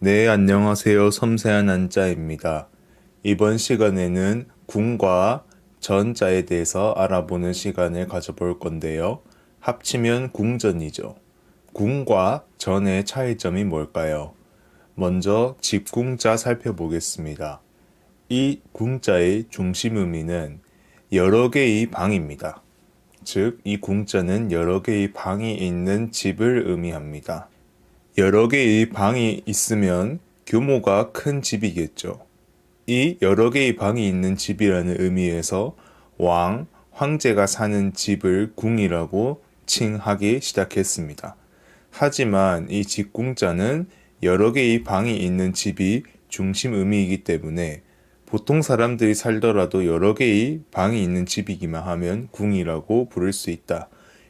네, 안녕하세요. 섬세한 한자입니다. 이번 시간에는 궁과 전자에 대해서 알아보는 시간을 가져볼 건데요. 합치면 궁전이죠. 궁과 전의 차이점이 뭘까요? 먼저 집궁자 살펴보겠습니다. 이 궁자의 중심 의미는 여러 개의 방입니다. 즉, 이 궁자는 여러 개의 방이 있는 집을 의미합니다. 여러 개의 방이 있으면 규모가 큰 집이겠죠. 이 여러 개의 방이 있는 집이라는 의미에서 황제가 사는 집을 궁이라고 칭하기 시작했습니다. 하지만 이 집궁자는 여러 개의 방이 있는 집이 중심 의미이기 때문에 보통 사람들이 살더라도 여러 개의 방이 있는 집이기만 하면 궁이라고 부를 수 있다.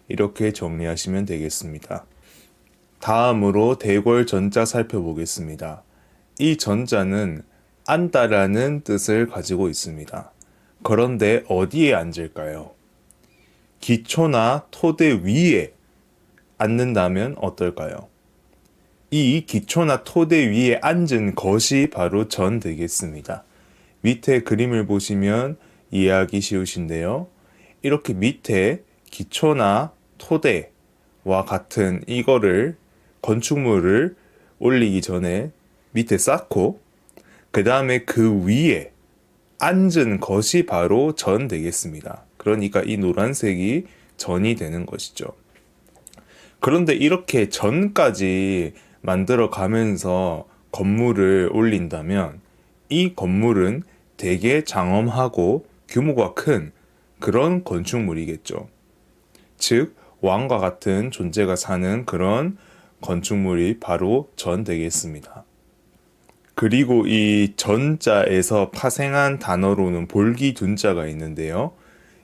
이렇게 정리하시면 되겠습니다. 다음으로 대궐 전자 살펴보겠습니다. 이 전자는 앉다라는 뜻을 가지고 있습니다. 그런데 어디에 앉을까요? 기초나 토대 위에 앉는다면 어떨까요? 이 기초나 토대 위에 앉은 것이 바로 전 되겠습니다. 밑에 그림을 보시면 이해하기 쉬우신데요. 이렇게 밑에 기초나 토대와 같은 이거를 건축물을 올리기 전에 밑에 쌓고 그 다음에 그 위에 앉은 것이 바로 전 되겠습니다. 그러니까 이 노란색이 전이 되는 것이죠. 그런데 이렇게 전까지 만들어 가면서 건물을 올린다면 이 건물은 되게 장엄하고 규모가 큰 그런 건축물이겠죠. 즉, 왕과 같은 존재가 사는 그런 건축물이 바로 전 되겠습니다. 그리고 이 전자에서 파생한 단어로는 볼기둔자가 있는데요.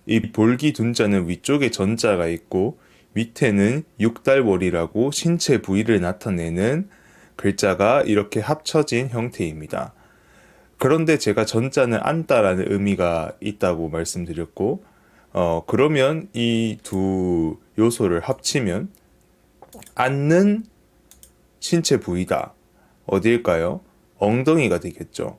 이 볼기둔자는 위쪽에 전자가 있고 밑에는 육달월이라고 신체 부위를 나타내는 글자가 이렇게 합쳐진 형태입니다. 그런데 제가 전자는 앉다라는 의미가 있다고 말씀드렸고, 그러면 이 두 요소를 합치면 앉는 신체 부위다. 어디일까요? 엉덩이가 되겠죠.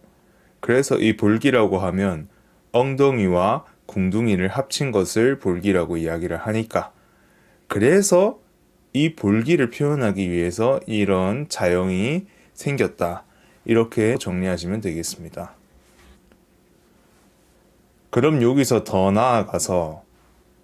그래서 이 볼기라고 하면 엉덩이와 궁둥이를 합친 것을 볼기라고 이야기를 하니까 그래서 이 볼기를 표현하기 위해서 이런 자형이 생겼다. 이렇게 정리하시면 되겠습니다. 그럼 여기서 더 나아가서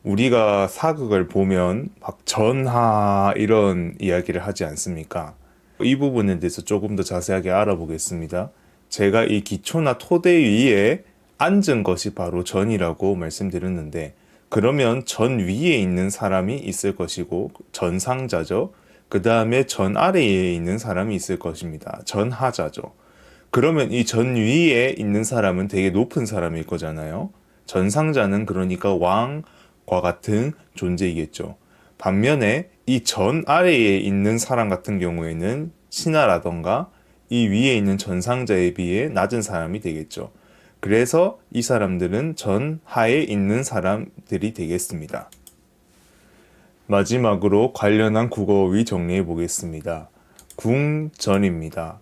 우리가 사극을 보면 막 전하 이런 이야기를 하지 않습니까? 이 부분에 대해서 조금 더 자세하게 알아보겠습니다. 제가 이 기초나 토대 위에 앉은 것이 바로 전이라고 말씀드렸는데 그러면 전 위에 있는 사람이 있을 것이고 전상자죠. 그 다음에 전 아래에 있는 사람이 있을 것입니다. 전하자죠. 그러면 이 전 위에 있는 사람은 되게 높은 사람일 거잖아요. 전상자는 그러니까 왕과 같은 존재이겠죠. 반면에 이 전 아래에 있는 사람 같은 경우에는 신하라던가 이 위에 있는 전상자에 비해 낮은 사람이 되겠죠. 그래서 이 사람들은 전 하에 있는 사람들이 되겠습니다. 마지막으로 관련한 국어의 정리해 보겠습니다. 궁전입니다.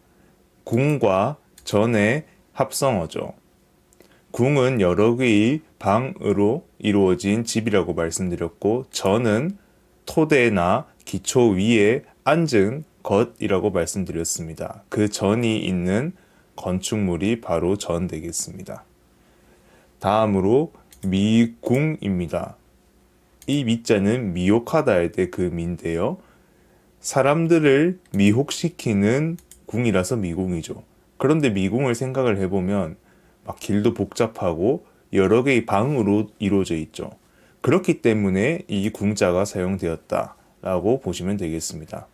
궁과 전의 합성어죠. 궁은 여러 개의 방으로 이루어진 집이라고 말씀드렸고 전은 토대나 기초 위에 앉은 것이라고 말씀드렸습니다. 그 전이 있는 건축물이 바로 전 되겠습니다. 다음으로 미궁입니다. 이 미자는 미혹하다 할 때 그 미인데요. 사람들을 미혹시키는 궁이라서 미궁이죠. 그런데 미궁을 생각을 해보면 막 길도 복잡하고 여러 개의 방으로 이루어져 있죠. 그렇기 때문에 이 궁자가 사용되었다라고 보시면 되겠습니다.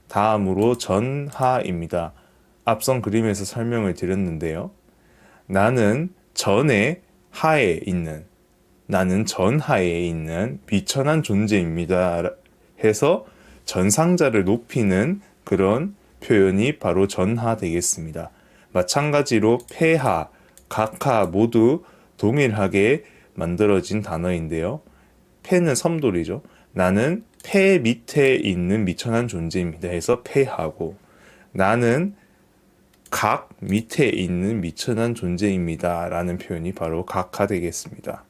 다음으로 전하입니다. 앞선 그림에서 설명을 드렸는데요. 나는 전의 하에 있는, 나는 전하에 있는 비천한 존재입니다. 해서 전상자를 높이는 그런 표현이 바로 전하 되겠습니다. 마찬가지로 폐하, 각하 모두 동일하게 만들어진 단어인데요. 폐는 섬돌이죠. 나는 폐 밑에 있는 미천한 존재입니다 해서 폐하고 나는 각 밑에 있는 미천한 존재입니다 라는 표현이 바로 각하 되겠습니다.